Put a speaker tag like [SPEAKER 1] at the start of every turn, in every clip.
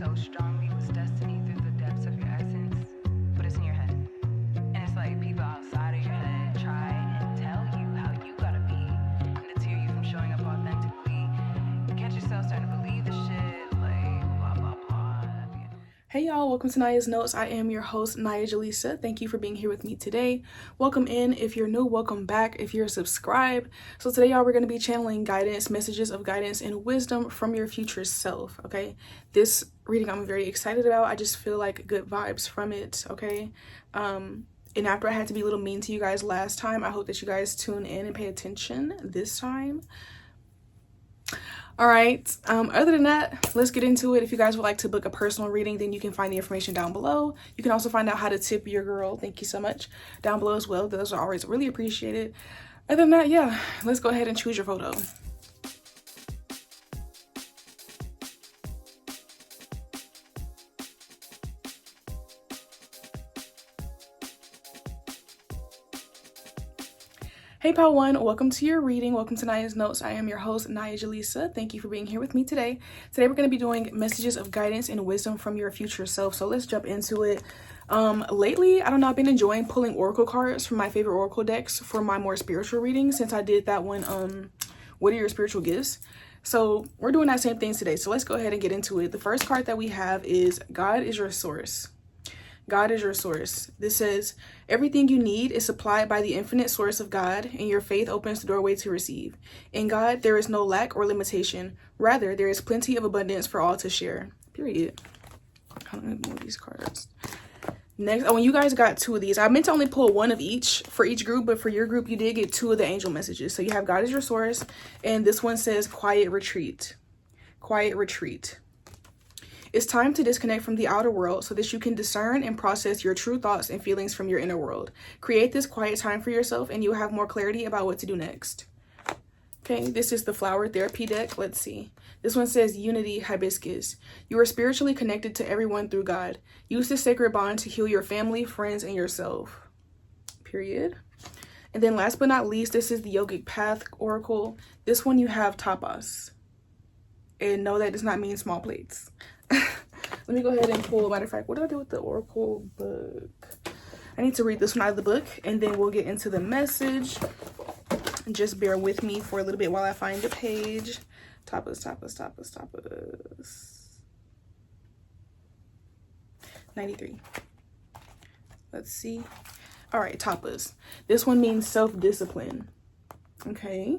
[SPEAKER 1] so strongly with destiny through the depths of your essence, but it's in your head. And it's like people outside of your head try and tell you how you gotta be, and deter you from showing up authentically. Get yourself starting to believe the shit, like blah blah blah.
[SPEAKER 2] Hey y'all, welcome to Aniyah's Notes. I am your host, AniyahJelisa. Thank you for being here with me today. Welcome in. If you're new, welcome back. If you're subscribed. So today, y'all, we're going to be channeling guidance, messages of guidance and wisdom from your future self, okay? This reading I'm very excited about. I just feel like good vibes from it, okay? And after I had to be a little mean to you guys last time, I hope that you guys tune in and pay attention this time. All right, other than that, let's get into it. If you guys would like to book a personal reading, then you can find the information down below. You can also find out how to tip your girl, thank you so much, down below as well. Those are always really appreciated. Other than that, yeah, let's go ahead and choose your photo. Hey Pal One, welcome to your reading. Welcome to Aniyah's Notes. I am your host, AniyahJelisa. Thank you for being here with me today. Today we're going to be doing messages of guidance and wisdom from your future self. So let's jump into it. Lately, I don't know, I've been enjoying pulling oracle cards from my favorite oracle decks for my more spiritual readings since I did that one, what are your spiritual gifts? So we're doing that same thing today. So let's go ahead and get into it. The first card that we have is God is your source. God is your source. This says, everything you need is supplied by the infinite source of God, and your faith opens the doorway to receive. In God, there is no lack or limitation. Rather, there is plenty of abundance for all to share. Period. I don't know these cards. Next, oh, when you guys got two of these, I meant to only pull one of each for each group, but for your group, you did get two of the angel messages. So you have God is your source, and this one says quiet retreat. Quiet retreat. It's time to disconnect from the outer world so that you can discern and process your true thoughts and feelings from your inner world. Create this quiet time for yourself and you'll have more clarity about what to do next. Okay, this is the flower therapy deck. Let's see. This one says unity hibiscus. You are spiritually connected to everyone through God. Use this sacred bond to heal your family, friends, and yourself. Period. And then last but not least, this is the yogic path oracle. This one you have tapas. And no, that does not mean small plates. Let me go ahead and pull, matter of fact, what did I do with the oracle book? I need to read this one out of the book and then we'll get into the message. Just bear with me for a little bit while I find the page. Tapas. 93. Let's see. All right, tapas. This one means self-discipline. Okay.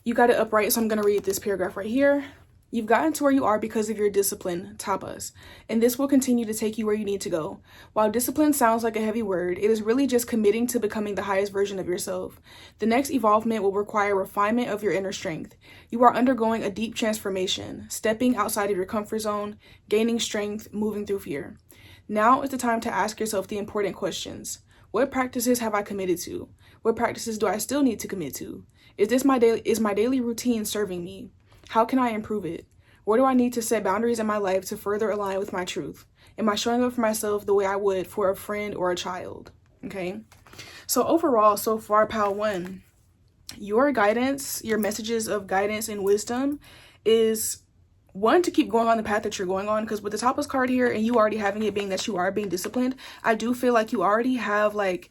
[SPEAKER 2] You got it upright, so I'm going to read this paragraph right here. You've gotten to where you are because of your discipline, tapas, and this will continue to take you where you need to go. While discipline sounds like a heavy word, it is really just committing to becoming the highest version of yourself. The next evolvement will require refinement of your inner strength. You are undergoing a deep transformation, stepping outside of your comfort zone, gaining strength, moving through fear. Now is the time to ask yourself the important questions. What practices have I committed to? What practices do I still need to commit to? Is my daily routine serving me? How can I improve it? Where do I need to set boundaries in my life to further align with my truth? Am I showing up for myself the way I would for a friend or a child? Okay. So overall, so far, Pal One, your guidance, your messages of guidance and wisdom is one, to keep going on the path that you're going on, because with the tapas card here and you already having it being that you are being disciplined, I do feel like you already have like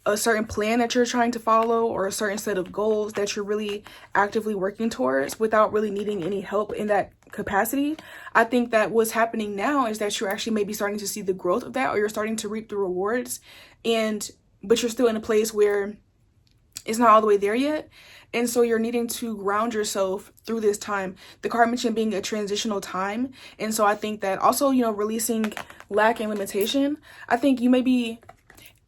[SPEAKER 2] a certain plan that you're trying to follow or a certain set of goals that you're really actively working towards without really needing any help in that capacity. I think that what's happening now is that you're actually maybe starting to see the growth of that, or you're starting to reap the rewards, but you're still in a place where it's not all the way there yet. And so you're needing to ground yourself through this time. The card mentioned being a transitional time. And so I think that also, releasing lack and limitation, I think you may be,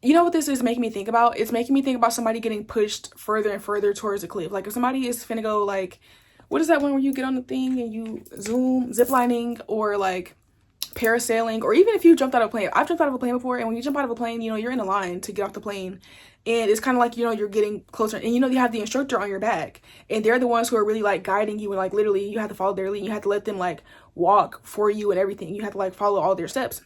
[SPEAKER 2] you know what this is making me think about? It's making me think about somebody getting pushed further and further towards a cliff. Like if somebody is finna go like, what is that one where you get on the thing and you ziplining or like parasailing, or even if you jumped out of a plane. I've jumped out of a plane before, and when you jump out of a plane, you're in a line to get off the plane. And it's kind of like, you're getting closer, and you have the instructor on your back, and they're the ones who are really like guiding you, and like literally you have to follow their lead. You have to let them like walk for you and everything. You have to like follow all their steps.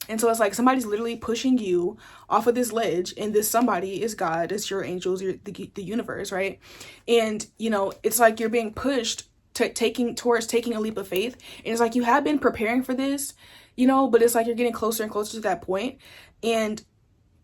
[SPEAKER 2] And so it's like somebody's literally pushing you off of this ledge, and this somebody is God, it's your angels, the universe, right? And, it's like you're being pushed taking a leap of faith. And it's like you have been preparing for this, you know, but it's like you're getting closer and closer to that point, and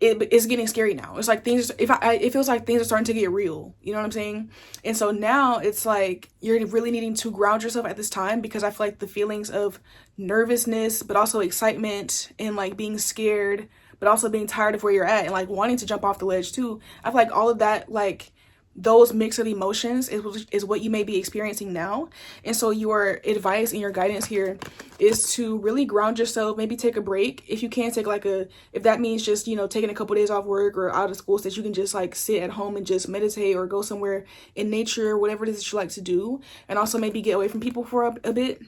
[SPEAKER 2] it's getting scary now. It's like it feels like things are starting to get real, you know what I'm saying? And so now it's like you're really needing to ground yourself at this time, because I feel like the feelings of nervousness, but also excitement, and like being scared, but also being tired of where you're at, and like wanting to jump off the ledge too. I feel like all of that, like those mix of emotions is what you may be experiencing now. And so your advice and your guidance here is to really ground yourself. Maybe take a break if you can. Take like if that means just, you know, taking a couple days off work or out of school so that you can just like sit at home and just meditate, or go somewhere in nature, whatever it is that you like to do. And also maybe get away from people for a bit.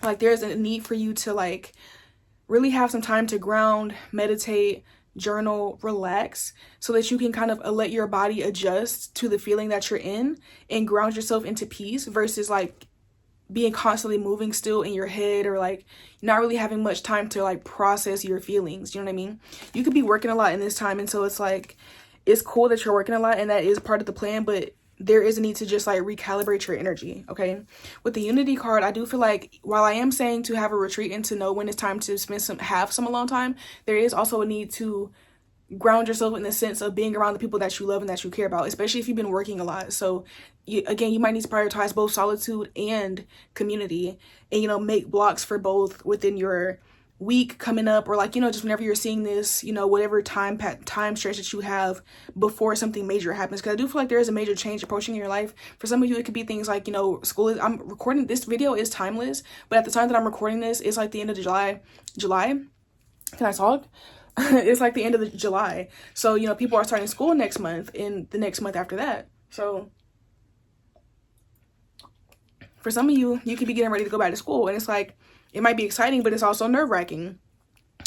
[SPEAKER 2] Like there's a need for you to like really have some time to ground, meditate, journal, relax, so that you can kind of let your body adjust to the feeling that you're in, and ground yourself into peace, versus like being constantly moving still in your head, or like not really having much time to like process your feelings. You know what I mean? You could be working a lot in this time, and so it's like it's cool that you're working a lot, and that is part of the plan, but there is a need to just like recalibrate your energy. Okay, with the Unity card, I do feel like while I am saying to have a retreat and to know when it's time to have some alone time, there is also a need to ground yourself in the sense of being around the people that you love and that you care about, especially if you've been working a lot. So you might need to prioritize both solitude and community, and, you know, make blocks for both within your week coming up, or like, you know, just whenever you're seeing this, you know, whatever time stretch that you have before something major happens. Because I do feel like there is a major change approaching in your life. For some of you, it could be things like, you know, I'm recording this video is timeless, but at the time that I'm recording this, it's like the end of July. Can I talk? It's like the end of the July. So, you know, people are starting school next month, and the next month after that. So for some of you, you could be getting ready to go back to school, and it's like, it might be exciting, but it's also nerve-wracking.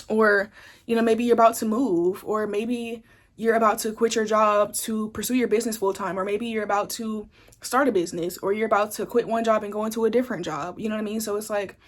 [SPEAKER 2] Or, you know, maybe you're about to move, or maybe you're about to quit your job to pursue your business full-time, or maybe you're about to start a business, or you're about to quit one job and go into a different job. You know what I mean? So it's like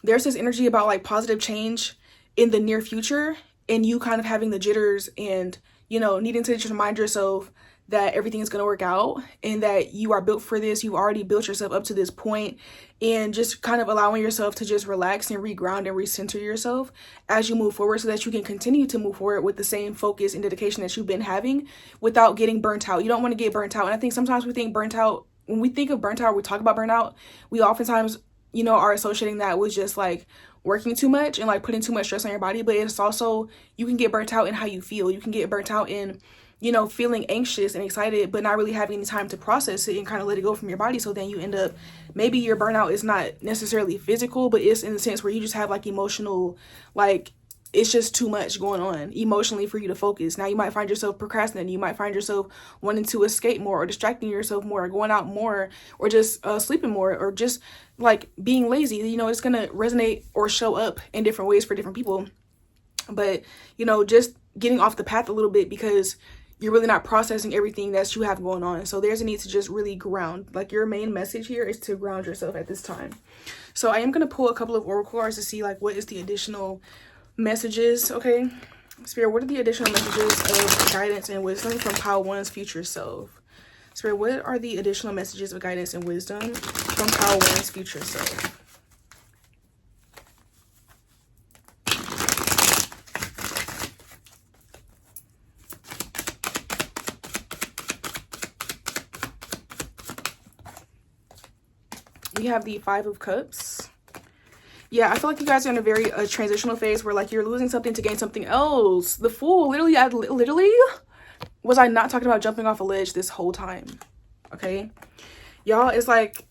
[SPEAKER 2] there's this energy about like positive change in the near future, and you kind of having the jitters, and, you know, needing to just remind yourself that everything is going to work out, and that you are built for this. You've already built yourself up to this point, and just kind of allowing yourself to just relax and reground and recenter yourself as you move forward, so that you can continue to move forward with the same focus and dedication that you've been having without getting burnt out. You don't want to get burnt out. And I think sometimes we think burnt out, when we think of burnt out, we talk about burnout, we oftentimes, you know, are associating that with just like working too much and like putting too much stress on your body. But it's also, you can get burnt out in how you feel. You can get burnt out in, you know, feeling anxious and excited, but not really having any time to process it and kind of let it go from your body. So then you end up, maybe your burnout is not necessarily physical, but it's in the sense where you just have like emotional, like it's just too much going on emotionally for you to focus. Now you might find yourself procrastinating. You might find yourself wanting to escape more, or distracting yourself more, or going out more, or just sleeping more, or just like being lazy. You know, it's going to resonate or show up in different ways for different people. But, you know, just getting off the path a little bit, because you're really not processing everything that you have going on. So there's a need to just really ground. Like your main message here is to ground yourself at this time. So I am going to pull a couple of oracle cards to see like what is the additional messages. Okay, Spirit, what are the additional messages of guidance and wisdom from Pile 1's future self? Spirit, what are the additional messages of guidance and wisdom from Pile 1's future self? We have the 5 of Cups. Yeah, I feel like you guys are in a very transitional phase where like you're losing something to gain something else. The Fool, literally, was I not talking about jumping off a ledge this whole time? Okay, y'all, it's like,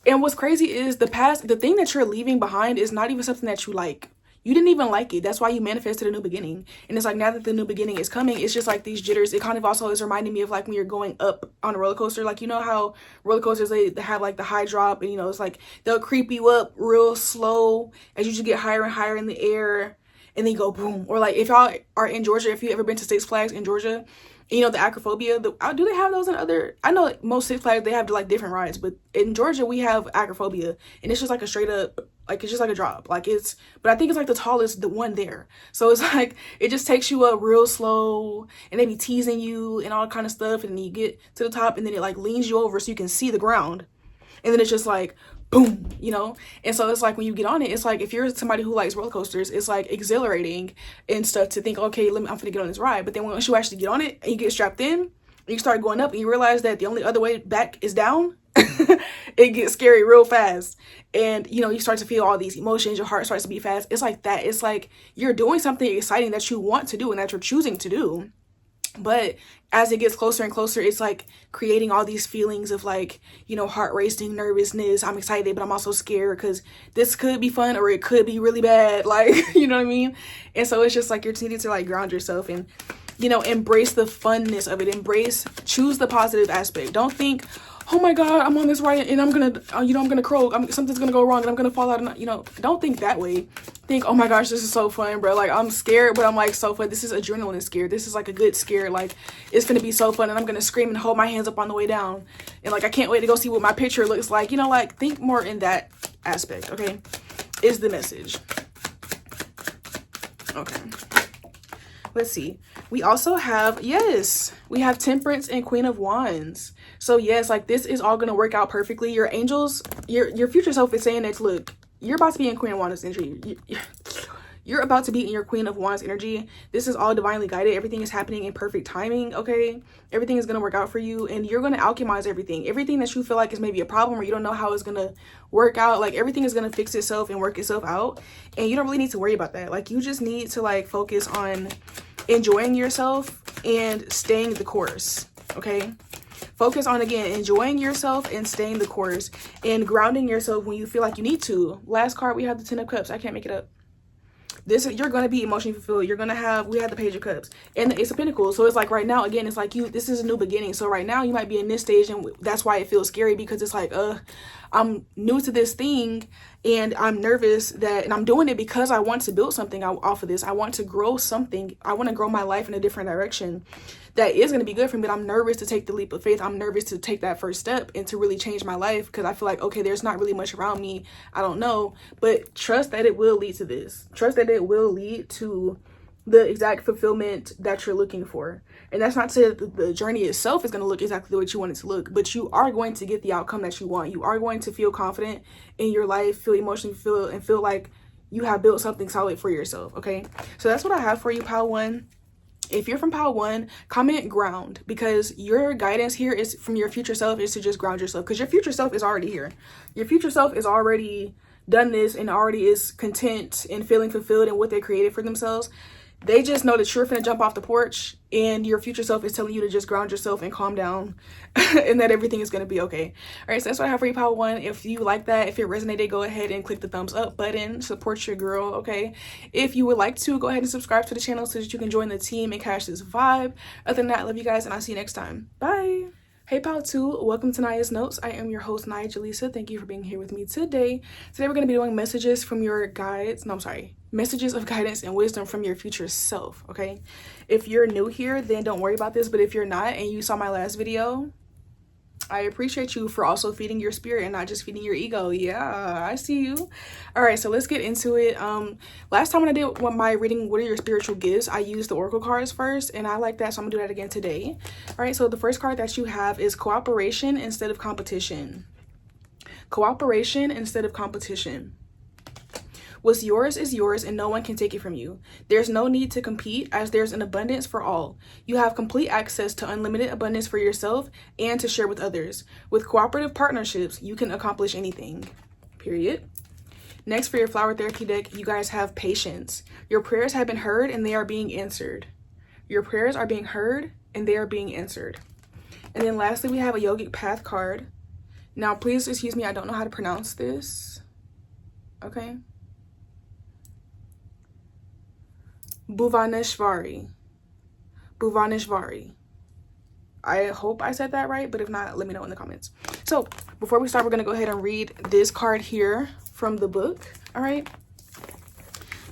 [SPEAKER 2] and what's crazy is the thing that you're leaving behind is not even something that you like. You didn't even like it. That's why you manifested a new beginning. And it's like, now that the new beginning is coming, it's just like these jitters. It kind of also is reminding me of like when you're going up on a roller coaster. Like, you know how roller coasters, they have like the high drop, and, you know, it's like they'll creep you up real slow as you just get higher and higher in the air, and then you go boom. Or like if y'all are in Georgia, if you ever been to Six Flags in Georgia, you know, the acrophobia, do they have those in other, I know most Six Flags, they have like different rides, but in Georgia we have acrophobia, and it's just like a straight up, like it's just like a drop, like it's, but I think it's like the tallest, the one there. So it's like, it just takes you up real slow, and they be teasing you and all kind of stuff, and then you get to the top, and then it like leans you over so you can see the ground. and then it's just like boom, you know. And so it's like when you get on it, it's like if you're somebody who likes roller coasters, it's like exhilarating and stuff to think, okay, I'm gonna get on this ride. But then once you actually get on it and you get strapped in and you start going up and you realize that the only other way back is down, it gets scary real fast. And you know, you start to feel all these emotions, your heart starts to beat fast. It's like that. It's like you're doing something exciting that you want to do and that you're choosing to do. But as it gets closer and closer, it's like creating all these feelings of like, you know, heart racing, nervousness. I'm excited, but I'm also scared because this could be fun or it could be really bad. Like, you know what I mean? And so it's just like you're needing to like ground yourself and, you know, embrace the funness of it. Choose the positive aspect. Don't think, oh my God, I'm on this ride and I'm gonna, you know, I'm gonna croak. Something's gonna go wrong and I'm gonna fall out. And, you know, don't think that way. Think, oh my gosh, this is so fun, bro. Like, I'm scared, but I'm like so fun. This is adrenaline scare. This is like a good scare. Like, it's gonna be so fun and I'm gonna scream and hold my hands up on the way down. And like, I can't wait to go see what my picture looks like. You know, like, think more in that aspect, okay? Is the message. Okay. Let's see. We also have, yes, we have Temperance and Queen of Wands. So yes, like this is all going to work out perfectly. Your angels, your future self is saying that, look, you're about to be in Queen of Wands energy. You're about to be in your Queen of Wands energy. This is all divinely guided. Everything is happening in perfect timing, okay? Everything is going to work out for you and you're going to alchemize everything. Everything that you feel like is maybe a problem or you don't know how it's going to work out, like everything is going to fix itself and work itself out. And you don't really need to worry about that. Like you just need to like focus on enjoying yourself and staying the course, okay? Focus on, again, enjoying yourself and staying the course and grounding yourself when you feel like you need to. Last card, we have the Ten of Cups. I can't make it up. You're going to be emotionally fulfilled. You're going to have, we have the Page of Cups and the Ace of Pentacles. So it's like right now, again, it's like this is a new beginning. So right now you might be in this stage and that's why it feels scary because it's like, I'm new to this thing and I'm nervous and I'm doing it because I want to build something off of this. I want to grow something. I want to grow my life in a different direction that is going to be good for me. But I'm nervous to take the leap of faith. I'm nervous to take that first step and to really change my life because I feel like, okay, there's not really much around me. I don't know, but trust that it will lead to this. Trust that it will lead to the exact fulfillment that you're looking for. And that's not to say that the journey itself is going to look exactly the way you want it to look, but you are going to get the outcome that you want. You are going to feel confident in your life, feel emotionally feel like you have built something solid for yourself, okay? So that's what I have for you, Pile 1. If you're from Pile 1, comment ground, because your guidance here is from your future self is to just ground yourself, because your future self is already here. Your future self is already done this and already is content and feeling fulfilled in what they created for themselves. They just know that you're finna jump off the porch and your future self is telling you to just ground yourself and calm down and that everything is going to be okay. All right, so that's what I have for you, Pile 1. If you like that, if it resonated, go ahead and click the thumbs up button. Support your girl, okay? If you would like to, go ahead and subscribe to the channel so that you can join the team and catch this vibe. Other than that, I love you guys and I'll see you next time. Bye. Hey Pile 2, welcome to Naya's Notes. I am your host, AniyahJelisa. Thank you for being here with me today. Today we're going to be doing messages from your guides. No, I'm sorry. Messages of guidance and wisdom from your future self, okay? If you're new here, then don't worry about this. But if you're not and you saw my last video, I appreciate you for also feeding your spirit and not just feeding your ego. Yeah, I see you. All right, so let's get into it. Last time when I did my reading, what are your spiritual gifts, I used the oracle cards first, and I like that, so I'm gonna do that again today. All right, so the first card that you have is cooperation instead of competition. Cooperation instead of competition. What's yours is yours and no one can take it from you. There's no need to compete as there's an abundance for all. You have complete access to unlimited abundance for yourself and to share with others. With cooperative partnerships, you can accomplish anything. Period. Next, for your flower therapy deck, you guys have patience. Your prayers have been heard and they are being answered. Your prayers are being heard and they are being answered. And then lastly, we have a yogic path card. Now, please excuse me, I don't know how to pronounce this. Okay. Bhuvaneshwari. I hope I said that right, but if not, let me know in the comments. So before we start, we're going to go ahead and read this card here from the book. All right.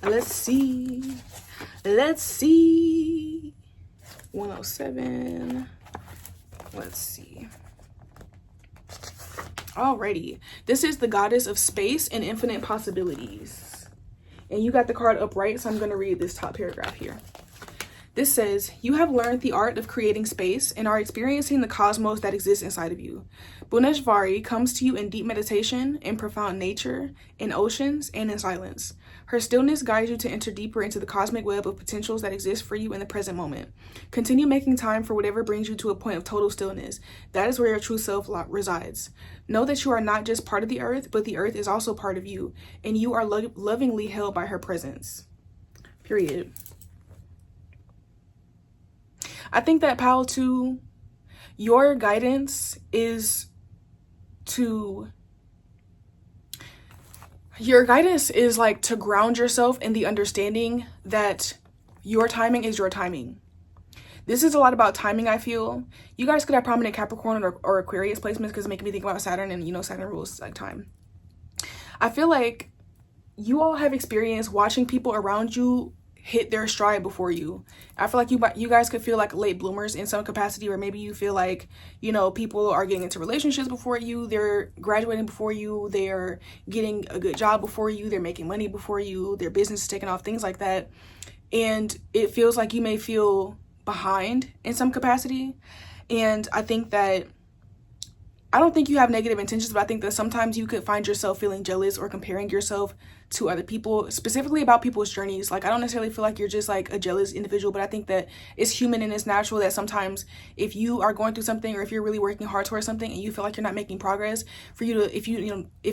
[SPEAKER 2] Let's see. 107. Let's see. Alrighty. This is the goddess of space and infinite possibilities. And you got the card upright, so I'm going to read this top paragraph here. This says, you have learned the art of creating space and are experiencing the cosmos that exists inside of you. Bhuneshwari comes to you in deep meditation, in profound nature, in oceans, and in silence. Her stillness guides you to enter deeper into the cosmic web of potentials that exist for you in the present moment. Continue making time for whatever brings you to a point of total stillness. That is where your true self resides. Know that you are not just part of the earth, but the earth is also part of you, and you are lovingly held by her presence. Period. I think that, pal, too, your guidance is like to ground yourself in the understanding that your timing is your timing. This is a lot about timing, I feel. You guys could have prominent Capricorn or Aquarius placements because it's making me think about Saturn, and you know Saturn rules like time. I feel like you all have experienced watching people around you hit their stride before you. I feel like you guys could feel like late bloomers in some capacity, or maybe you feel like, you know, people are getting into relationships before you, they're graduating before you, they're getting a good job before you, they're making money before you, their business is taking off, things like that. And it feels like you may feel behind in some capacity. And I think that, I don't think you have negative intentions, but I think that sometimes you could find yourself feeling jealous or comparing yourself to other people, specifically about people's journeys. Like, I don't necessarily feel like you're just like a jealous individual, but I think that it's human and it's natural that sometimes if you are going through something, or if you're really working hard towards something and you feel like you're not making progress, for you to, if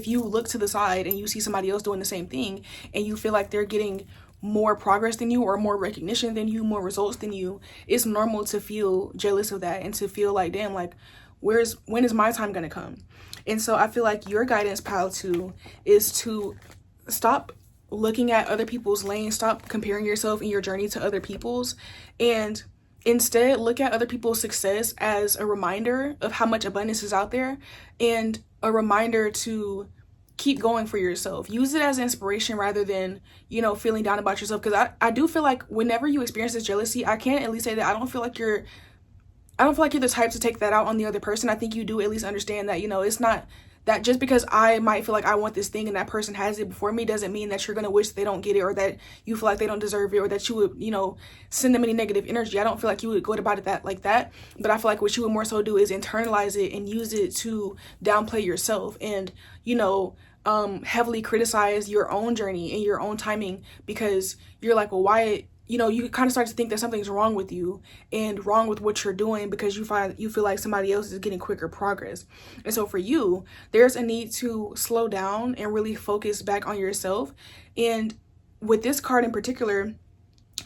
[SPEAKER 2] you look to the side and you see somebody else doing the same thing and you feel like they're getting more progress than you, or more recognition than you, more results than you, it's normal to feel jealous of that and to feel like, damn, like, when is my time gonna come? And so I feel like your guidance, pal, too, is to stop looking at other people's lanes, stop comparing yourself and your journey to other people's, and instead look at other people's success as a reminder of how much abundance is out there, and a reminder to keep going for yourself. Use it as inspiration rather than, you know, feeling down about yourself. Because I do feel like whenever you experience this jealousy, I can at least say that I don't feel like you're the type to take that out on the other person. I think you do at least understand that, you know, it's not that just because I might feel like I want this thing and that person has it before me doesn't mean that you're going to wish they don't get it, or that you feel like they don't deserve it, or that you would, you know, send them any negative energy. I don't feel like you would go about it like that. But I feel like what you would more so do is internalize it and use it to downplay yourself and, you know, heavily criticize your own journey and your own timing, because you're like, well, why, you know, you kind of start to think that something's wrong with you and wrong with what you're doing because you feel like somebody else is getting quicker progress. And so for you, there's a need to slow down and really focus back on yourself. And with this card in particular,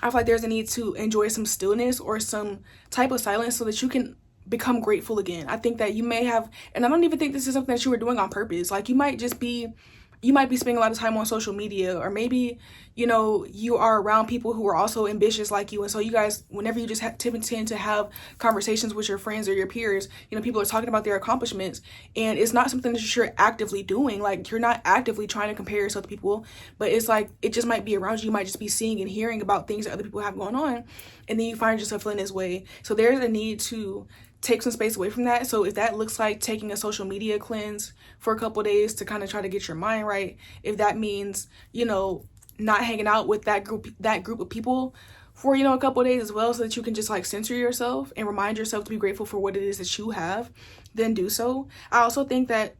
[SPEAKER 2] I feel like there's a need to enjoy some stillness or some type of silence so that you can become grateful again. I think that you may have, and I don't even think this is something that you were doing on purpose. Like, you might be spending a lot of time on social media, or maybe, you know, you are around people who are also ambitious like you. And so you guys, whenever you just tend to have conversations with your friends or your peers, you know, people are talking about their accomplishments, and it's not something that you're actively doing. Like, you're not actively trying to compare yourself to people, but it's like, it just might be around you. You might just be seeing and hearing about things that other people have going on. And then you find yourself feeling this way. So there's a need to take some space away from that. So if that looks like taking a social media cleanse for a couple days to kind of try to get your mind right, if that means, you know, not hanging out with that group of people for, you know, a couple days as well, so that you can just like center yourself and remind yourself to be grateful for what it is that you have, then do so. I also think that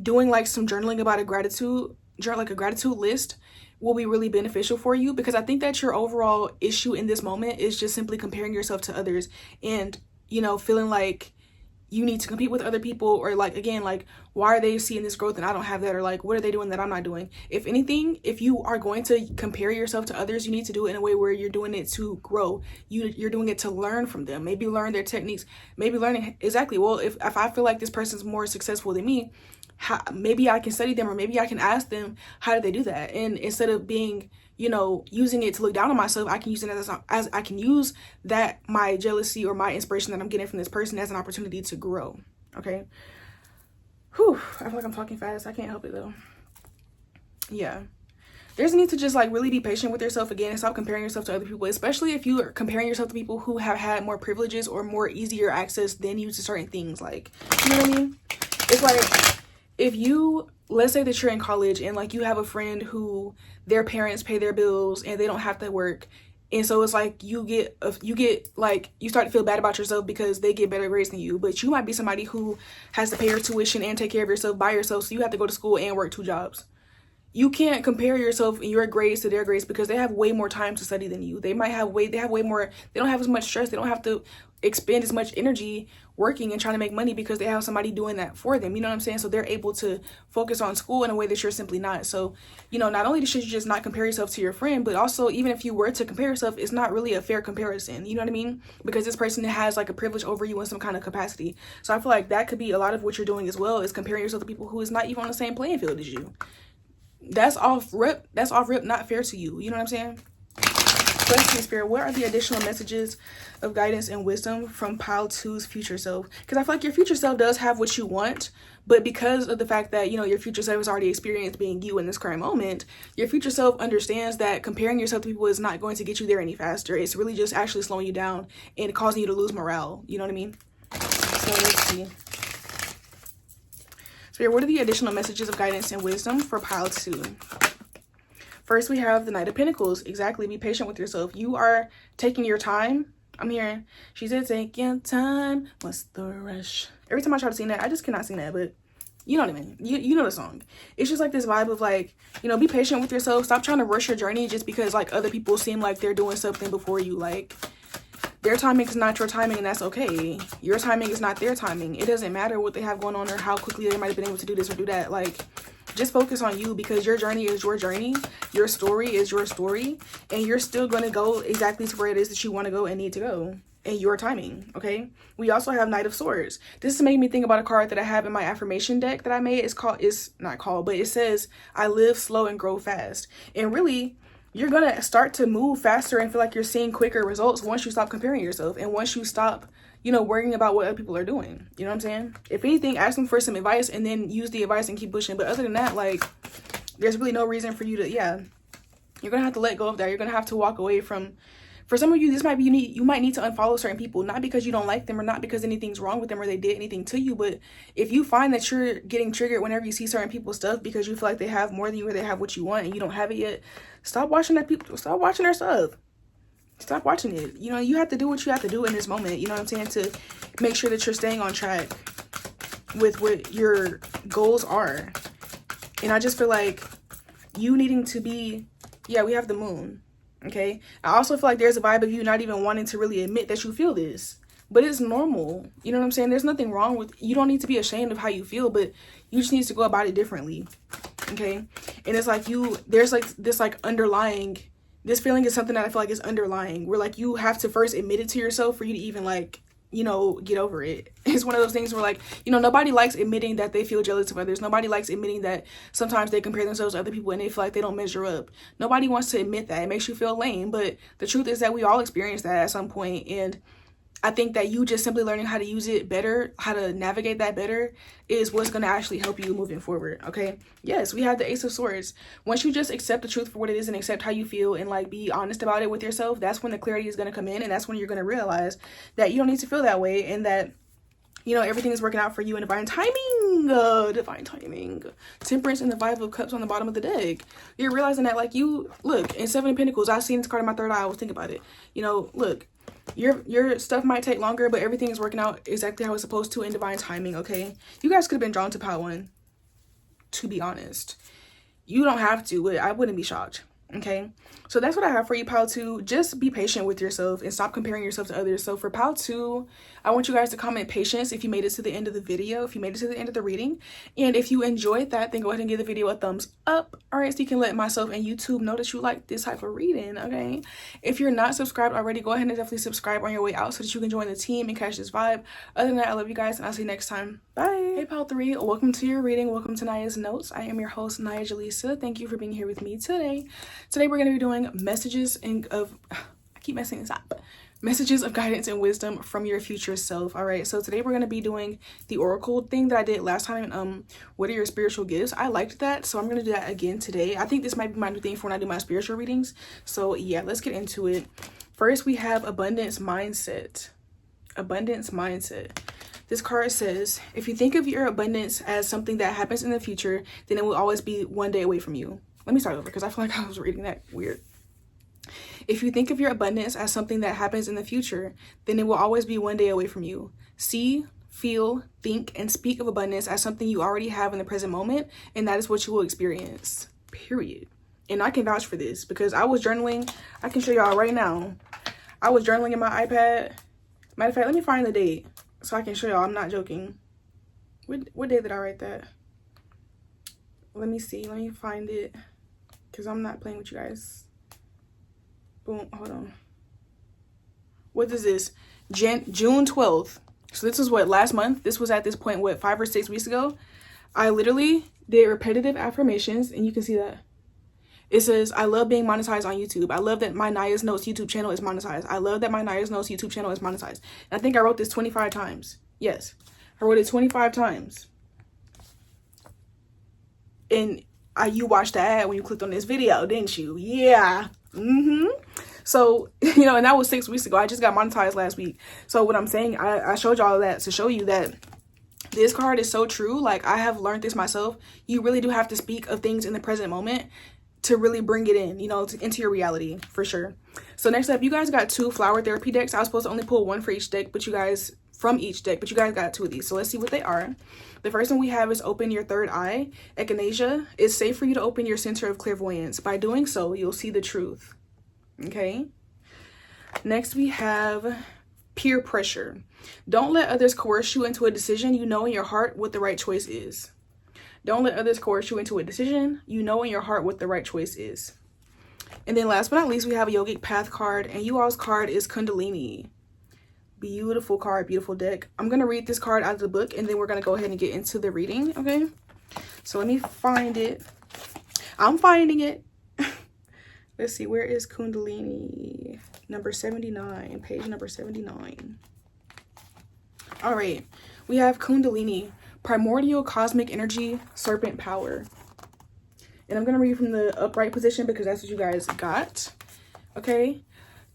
[SPEAKER 2] doing like some journaling about a gratitude list will be really beneficial for you, because I think that your overall issue in this moment is just simply comparing yourself to others and, you know, feeling like you need to compete with other people, or like, again, like, why are they seeing this growth and I don't have that, or like, what are they doing that I'm not doing? If anything, if you are going to compare yourself to others, you need to do it in a way where you're doing it to grow. You're doing it to learn from them, maybe learn their techniques, maybe learning exactly, well, if I feel like this person's more successful than me, maybe I can study them, or maybe I can ask them, how did they do that? And instead of being, you know, using it to look down on myself, I can use it as I can use that, my jealousy or my inspiration that I'm getting from this person, as an opportunity to grow. Okay. Whew. I feel like I'm talking fast. I can't help it though. Yeah. There's a need to just like really be patient with yourself again and stop comparing yourself to other people, especially if you are comparing yourself to people who have had more privileges or more easier access than you to certain things. Like, you know what I mean? It's like, if you, let's say that you're in college and like you have a friend who their parents pay their bills and they don't have to work, And so it's like you start to feel bad about yourself because they get better grades than you. But you might be somebody who has to pay your tuition and take care of yourself by yourself, so you have to go to school and work 2 jobs. You can't compare yourself and your grades to their grades because they have way more time to study than you. They have way more, they don't have as much stress. They don't have to expend as much energy working and trying to make money because they have somebody doing that for them. You know what I'm saying? So they're able to focus on school in a way that you're simply not. So, you know, not only should you just not compare yourself to your friend, but also even if you were to compare yourself, it's not really a fair comparison. You know what I mean? Because this person has like a privilege over you in some kind of capacity. So I feel like that could be a lot of what you're doing as well, is comparing yourself to people who is not even on the same playing field as you. That's off rip, not fair to you. You know what I'm saying? Question, Spirit, what are the additional messages of guidance and wisdom from pile 2's future self? Because I feel like your future self does have what you want, but because of the fact that, you know, your future self has already experienced being you in this current moment, your future self understands that comparing yourself to people is not going to get you there any faster. It's really just actually slowing you down and causing you to lose morale. You know what I mean? So let's see. Spirit, what are the additional messages of guidance and wisdom for pile 2? First, we have the Knight of Pentacles. Exactly. Be patient with yourself. You are taking your time. I'm hearing, she said, take your time. What's the rush? Every time I try to sing that, I just cannot sing that, but you know what I mean. You know the song. It's just like this vibe of like, you know, be patient with yourself. Stop trying to rush your journey just because like other people seem like they're doing something before you. Like, their timing is not your timing, and that's okay. Your timing is not their timing. It doesn't matter what they have going on or how quickly they might have been able to do this or do that. Like, just focus on you, because your journey is your journey. Your story is your story, and you're still going to go exactly to where it is that you want to go and need to go in your timing, okay? We also have Knight of Swords. This is making me think about a card that I have in my affirmation deck that I made. It says, I live slow and grow fast. And really, you're going to start to move faster and feel like you're seeing quicker results once you stop comparing yourself and once you stop, you know, worrying about what other people are doing. You know what I'm saying? If anything, ask them for some advice and then use the advice and keep pushing. But other than that, like, there's really no reason for you to, you're going to have to let go of that. You're going to have to walk away from, for some of you, this might be, you might need to unfollow certain people, not because you don't like them or not because anything's wrong with them or they did anything to you, but if you find that you're getting triggered whenever you see certain people's stuff because you feel like they have more than you or they have what you want and you don't have it yet, stop watching stop watching their stuff. Stop watching it. You know, you have to do what you have to do in this moment, you know what I'm saying, to make sure that you're staying on track with what your goals are. And I just feel like you needing to be, we have the moon. Okay, I also feel like there's a vibe of you not even wanting to really admit that you feel this, but it's normal. You know what I'm saying? There's nothing wrong with, you don't need to be ashamed of how you feel, but you just need to go about it differently. Okay, and it's like there's like this like underlying, this feeling is something that I feel like is underlying, where like you have to first admit it to yourself for you to even like, you know, get over it. It's one of those things where like, you know, nobody likes admitting that they feel jealous of others. Nobody likes admitting that sometimes they compare themselves to other people and they feel like they don't measure up. Nobody wants to admit that. It makes you feel lame, but the truth is that we all experience that at some point. And I think that you just simply learning how to use it better, how to navigate that better, is what's going to actually help you moving forward. Okay, yes, we have the Ace of Swords. Once you just accept the truth for what it is and accept how you feel and like be honest about it with yourself, that's when the clarity is going to come in, and that's when you're going to realize that you don't need to feel that way and that, you know, everything is working out for you in divine timing. Divine timing. Temperance and the Five of Cups on the bottom of the deck. You're realizing that, like, you look in Seven of Pentacles, I seen this card in my third eye. I was thinking about it. You know, look, your stuff might take longer, but everything is working out exactly how it's supposed to in divine timing. Okay, you guys could have been drawn to pile 1, to be honest. You don't have to, but I wouldn't be shocked. Okay, so that's what I have for you, pile 2. Just be patient with yourself and stop comparing yourself to others. So for pile 2, I want you guys to comment patience if you made it to the end of the video, if you made it to the end of the reading, and if you enjoyed that, then go ahead and give the video a thumbs up. All right, so you can let myself and YouTube know that you like this type of reading. Okay, if you're not subscribed already, go ahead and definitely subscribe on your way out so that you can join the team and catch this vibe. Other than that, I love you guys, and I'll see you next time. Bye. Hey, pile 3, welcome to your reading. Welcome to Naya's Notes. I am your host, AniyahJelisa. Thank you for being here with me today. Today we're going to be doing messages messages of guidance and wisdom from your future self. All right, so today we're going to be doing the oracle thing that I did last time. What are your spiritual gifts? I liked that, so I'm going to do that again today. I think this might be my new thing for when I do my spiritual readings. So yeah, let's get into it. First, we have abundance mindset. Abundance mindset. This card says, if you think of your abundance as something that happens in the future, then it will always be one day away from you. Let me start over because I feel like I was reading that weird. If you think of your abundance as something that happens in the future, then it will always be one day away from you. See, feel, think, and speak of abundance as something you already have in the present moment, and that is what you will experience. Period. And I can vouch for this because I was journaling. I can show y'all right now. I was journaling in my iPad. Matter of fact, let me find the date so I can show y'all. I'm not joking. What day did I write that? Let me see. Let me find it because I'm not playing with you guys. Boom. Hold on. What is this? June 12th. So this was what, last month? This was at this point, what, 5 or 6 weeks ago? I literally did repetitive affirmations, and you can see that. It says, I love being monetized on YouTube. I love that my Niah's Notes YouTube channel is monetized. I love that my Niah's Notes YouTube channel is monetized. And I think I wrote this 25 times. Yes, I wrote it 25 times. And you watched the ad when you clicked on this video, didn't you? Yeah. So, you know, and that was 6 weeks ago. I just got monetized last week. So what I'm saying, I showed y'all that to show you that this card is so true. Like, I have learned this myself. You really do have to speak of things in the present moment to really bring it in, you know, into your reality, for sure. So next up, you guys got 2 flower therapy decks. I was supposed to only pull 1 for each deck, but you guys, from each deck, but you guys got 2 of these. So let's see what they are. The first one we have is Open Your Third Eye. Echinacea. It's safe for you to open your center of clairvoyance. By doing so, you'll see the truth. Okay. Next, we have Peer Pressure. Don't let others coerce you into a decision you know in your heart what the right choice is. Don't let others coerce you into a decision you know in your heart what the right choice is. And then last but not least, we have a Yogic Path card, and you all's card is Kundalini. Beautiful card, beautiful deck. I'm going to read this card out of the book, and then we're going to go ahead and get into the reading, okay? So let me find it. I'm finding it. Let's see, where is Kundalini? Number 79, page number 79. All right, we have Kundalini, primordial cosmic energy, serpent power. And I'm going to read from the upright position because that's what you guys got. Okay.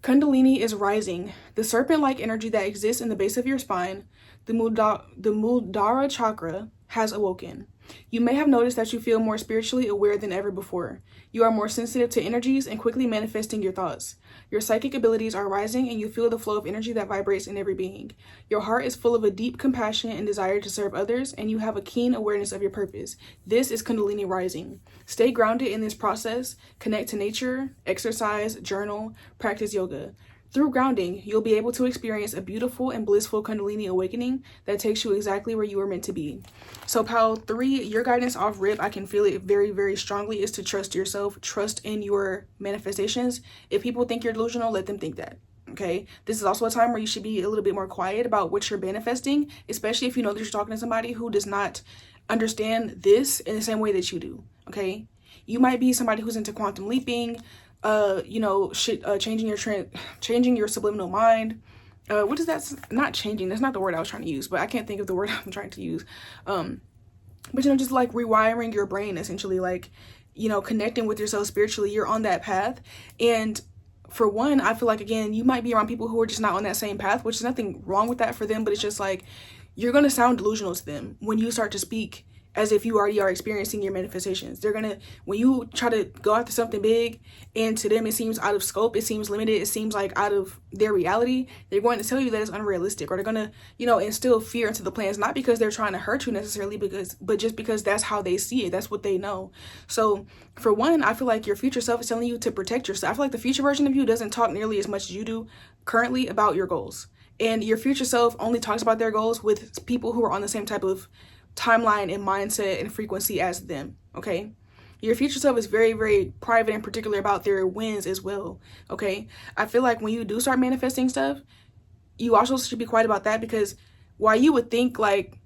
[SPEAKER 2] Kundalini is rising, the serpent-like energy that exists in the base of your spine. The Muladhara chakra has awoken. You may have noticed that you feel more spiritually aware than ever before. You are more sensitive to energies and quickly manifesting your thoughts. Your psychic abilities are rising and you feel the flow of energy that vibrates in every being. Your heart is full of a deep compassion and desire to serve others, and you have a keen awareness of your purpose. This is Kundalini rising. Stay grounded in this process. Connect to nature, exercise, journal, practice yoga. Through grounding, you'll be able to experience a beautiful and blissful Kundalini awakening that takes you exactly where you were meant to be. So pile 3, your guidance off rip, I can feel it very, very strongly, is to trust yourself, trust in your manifestations. If people think you're delusional, let them think that. Okay, this is also a time where you should be a little bit more quiet about what you're manifesting, especially if you know that you're talking to somebody who does not understand this in the same way that you do. Okay, you might be somebody who's into quantum leaping, changing your subliminal mind. What is that? Not changing, that's not the word I was trying to use, but I can't think of the word I'm trying to use. But just like rewiring your brain, essentially, like, connecting with yourself spiritually. You're on that path. And for one, I feel like, again, you might be around people who are just not on that same path, which is nothing wrong with that for them, but it's just like, you're going to sound delusional to them when you start to speak as if you already are experiencing your manifestations. They're gonna, when you try to go after something big and to them it seems out of scope, it seems limited, it seems like out of their reality, they're going to tell you that it's unrealistic, or they're gonna, instill fear into the plans, not because they're trying to hurt you necessarily, but just because that's how they see it, that's what they know. So for one, I feel like your future self is telling you to protect yourself. I feel like the future version of you doesn't talk nearly as much as you do currently about your goals. And your future self only talks about their goals with people who are on the same type of timeline and mindset and frequency as them. Okay, your future self is very, very private and particular about their wins as well. Okay, I feel like when you do start manifesting stuff, you also should be quiet about that, because while you would think like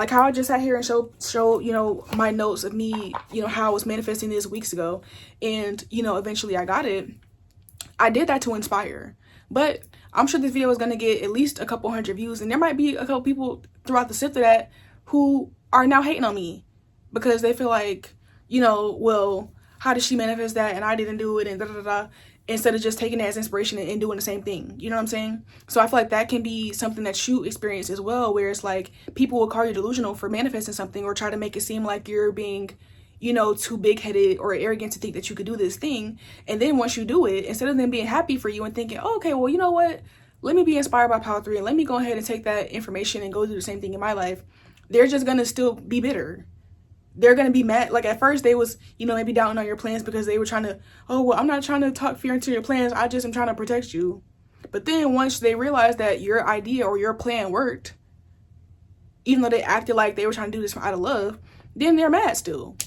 [SPEAKER 2] how I just sat here and show my notes of me, how I was manifesting this weeks ago, and eventually I got it. I did that to inspire, but I'm sure this video is going to get at least a couple hundred views, and there might be a couple people throughout the sift of that who are now hating on me because they feel like, well, how did she manifest that and I didn't do it, and da-da-da-da, instead of just taking it as inspiration and doing the same thing. You know what I'm saying? So I feel like that can be something that you experience as well, where it's like people will call you delusional for manifesting something, or try to make it seem like you're being, you know, too big-headed or arrogant to think that you could do this thing. And then once you do it, instead of them being happy for you and thinking, oh, okay, well, you know what, let me be inspired by Power 3 and let me go ahead and take that information and go do the same thing in my life, they're just gonna still be bitter. They're gonna be mad. Like at first they was, you know, maybe doubting on your plans because they were trying to, oh, well, I'm not trying to talk fear into your plans, I just am trying to protect you. But then once they realized that your idea or your plan worked, even though they acted like they were trying to do this out of love, then they're mad still.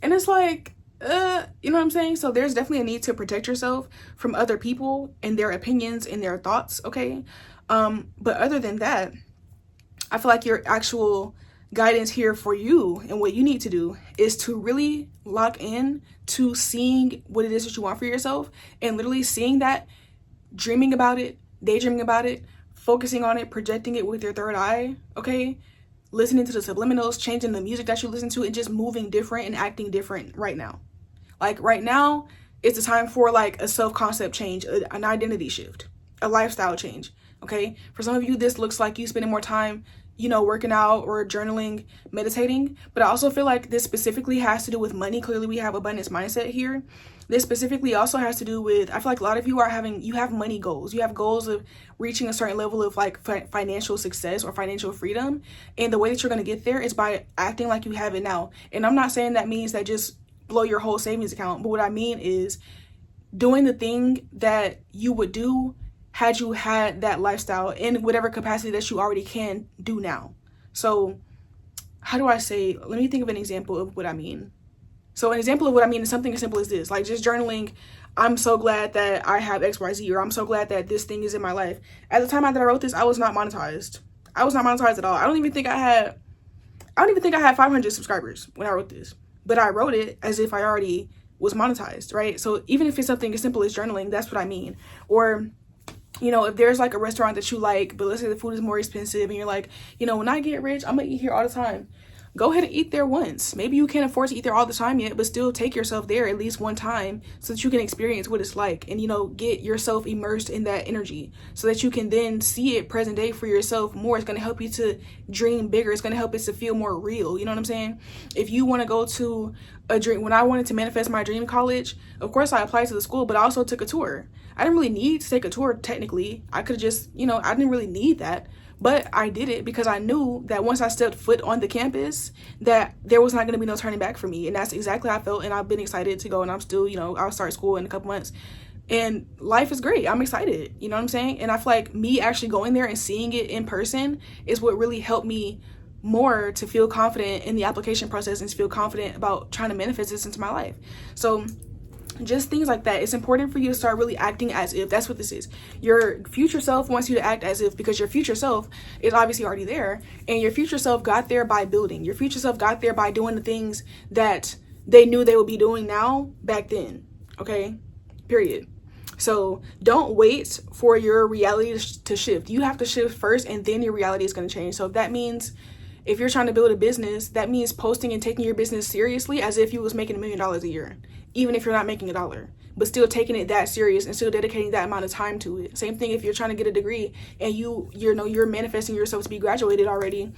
[SPEAKER 2] And it's like, you know what I'm saying? So there's definitely a need to protect yourself from other people and their opinions and their thoughts, okay? But other than that, I feel like your actual guidance here for you and what you need to do is to really lock in to seeing what it is that you want for yourself and literally seeing that, dreaming about it, daydreaming about it, focusing on it, projecting it with your third eye, okay? Listening to the subliminals, changing the music that you listen to, and just moving different and acting different right now. Like right now, it's a time for like a self-concept change, an identity shift, a lifestyle change, okay? For some of you, this looks like you spending more time, you know, working out or journaling, meditating. But I also feel like this specifically has to do with money. Clearly, we have abundance mindset here. This specifically also has to do with, I feel like a lot of you you have money goals. You have goals of reaching a certain level of like financial success or financial freedom. And the way that you're going to get there is by acting like you have it now. And I'm not saying that means that just blow your whole savings account. But what I mean is doing the thing that you would do had you had that lifestyle in whatever capacity that you already can do now. So how do I say, let me think of an example of what I mean. So an example of what I mean is something as simple as this, like just journaling, I'm so glad that I have XYZ, or I'm so glad that this thing is in my life. At the time that I wrote this, I was not monetized. I was not monetized at all. I don't even think I had 500 subscribers when I wrote this, but I wrote it as if I already was monetized, right? So even if it's something as simple as journaling, that's what I mean. Or, you know, if there's like a restaurant that you like, but let's say the food is more expensive and you're like, you know, when I get rich, I'm gonna eat here all the time. Go ahead and eat there once. Maybe you can't afford to eat there all the time yet, but still take yourself there at least one time so that you can experience what it's like and, you know, get yourself immersed in that energy so that you can then see it present day for yourself more. It's going to help you to dream bigger. It's going to help it to feel more real. You know what I'm saying? If you want to go to a dream, when I wanted to manifest my dream college, of course I applied to the school, but I also took a tour. I didn't really need to take a tour technically. I could have just, you know, I didn't really need that. But I did it because I knew that once I stepped foot on the campus, that there was not going to be no turning back for me. And that's exactly how I felt. And I've been excited to go. And I'm still, you know, I'll start school in a couple months. And life is great. I'm excited. You know what I'm saying? And I feel like me actually going there and seeing it in person is what really helped me more to feel confident in the application process and to feel confident about trying to manifest this into my life. So just things like that. It's important for you to start really acting as if. That's what this is. Your future self wants you to act as if, because your future self is obviously already there, and your future self got there by building. Your future self got there by doing the things that they knew they would be doing now back then. Okay? Period. So don't wait for your reality to shift. You have to shift first, and then your reality is going to change. So if that means, if you're trying to build a business, that means posting and taking your business seriously as if you was making $1 million a year, even if you're not making $1, but still taking it that serious and still dedicating that amount of time to it. Same thing if you're trying to get a degree and you're manifesting yourself to be graduated already.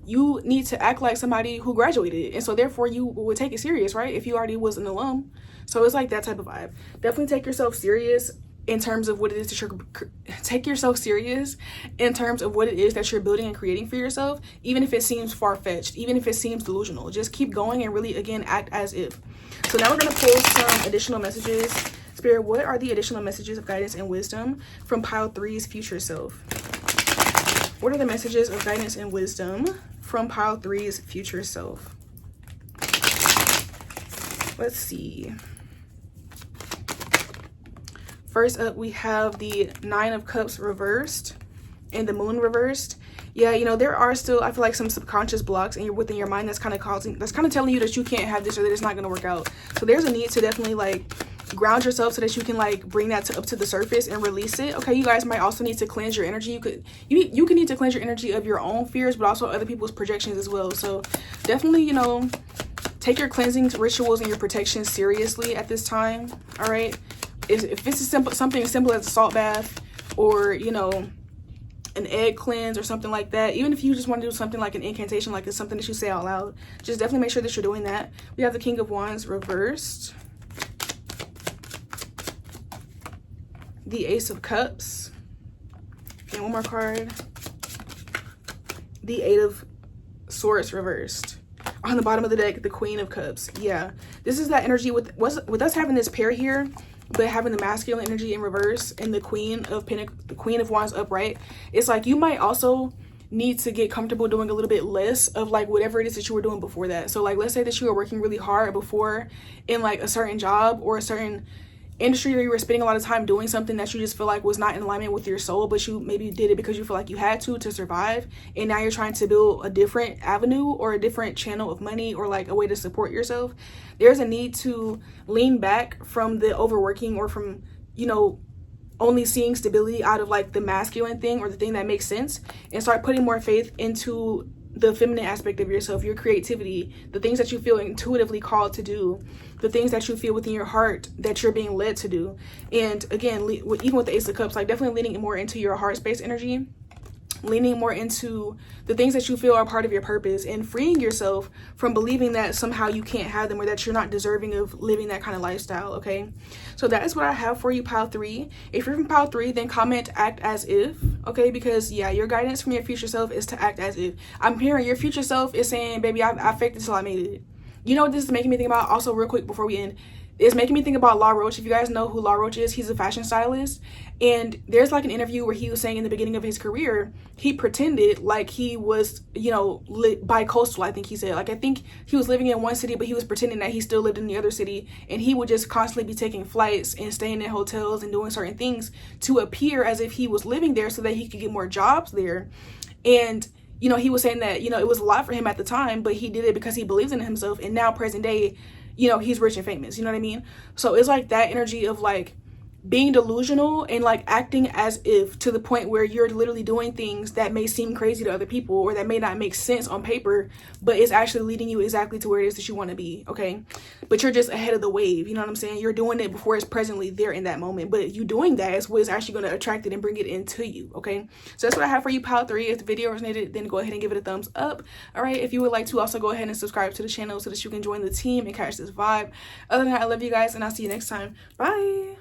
[SPEAKER 2] You need to act like somebody who graduated, and so therefore you would take it serious, right? If you already was an alum. So it's like that type of vibe. Definitely take yourself serious in terms of what it is that you're building and creating for yourself, even if it seems far-fetched, even if it seems delusional. Just keep going and really, again, act as if. So now we're going to pull some additional messages. Spirit, what are the additional messages of guidance and wisdom from pile 3's future self? What are the messages of guidance and wisdom from pile 3's future self? Let's see. First up, we have the 9 of Cups reversed and the Moon reversed. Yeah, you know, there are still, I feel like, some subconscious blocks within your mind that's kind of telling you that you can't have this or that it's not going to work out. So there's a need to definitely like ground yourself so that you can like bring that up to the surface and release it. Okay, you guys might also need to cleanse your energy. You can need to cleanse your energy of your own fears, but also other people's projections as well. So definitely, you know, take your cleansing rituals and your protections seriously at this time. All right. If this is something as simple as a salt bath, or, you know, an egg cleanse or something like that. Even if you just want to do something like an incantation, like it's something that you say out loud, just definitely make sure that you're doing that. We have the King of Wands reversed, the Ace of Cups, and one more card, the Eight of Swords reversed. On the bottom of the deck, the Queen of Cups. Yeah, this is that energy with us having this pair here, but having the masculine energy in reverse and the Queen of Wands upright. It's like you might also need to get comfortable doing a little bit less of like whatever it is that you were doing before that. So like, let's say that you were working really hard before in like a certain job or a certain industry, or you were spending a lot of time doing something that you just feel like was not in alignment with your soul, but you maybe did it because you feel like you had to survive, and now you're trying to build a different avenue or a different channel of money or like a way to support yourself. There's a need to lean back from the overworking or from, you know, only seeing stability out of like the masculine thing or the thing that makes sense, and start putting more faith into the feminine aspect of yourself, your creativity, the things that you feel intuitively called to do, the things that you feel within your heart that you're being led to do. And again, even with the Ace of Cups, like definitely leaning more into your heart space energy, leaning more into the things that you feel are part of your purpose, and freeing yourself from believing that somehow you can't have them or that you're not deserving of living that kind of lifestyle. Okay, so that is what I have for you, pile 3. If you're from pile 3, then comment act as if. Okay, because yeah, your guidance from your future self is to act as if. I'm hearing your future self is saying, baby, I faked it till I made it. You know what this is making me think about also, real quick before we end? It's making me think about La Roche. If you guys know who La Roche is, he's a fashion stylist. And there's like an interview where he was saying in the beginning of his career, he pretended like he was, you know, bi-coastal, I think he said. Like, I think he was living in one city, but he was pretending that he still lived in the other city. And he would just constantly be taking flights and staying in hotels and doing certain things to appear as if he was living there so that he could get more jobs there. And you know, he was saying that, you know, it was a lot for him at the time, but he did it because he believes in himself. And now present day, you know, he's rich and famous, you know what I mean? So it's like that energy of like being delusional and like acting as if, to the point where you're literally doing things that may seem crazy to other people or that may not make sense on paper, but it's actually leading you exactly to where it is that you want to be. Okay, but you're just ahead of the wave, you know what I'm saying? You're doing it before it's presently there in that moment, but you doing that is what is actually going to attract it and bring it into you. Okay, so that's what I have for you, pile 3. If the video resonated, then go ahead and give it a thumbs up. All right, if you would like to, also go ahead and subscribe to the channel so that you can join the team and catch this vibe. Other than that, I love you guys, and I'll see you next time. Bye.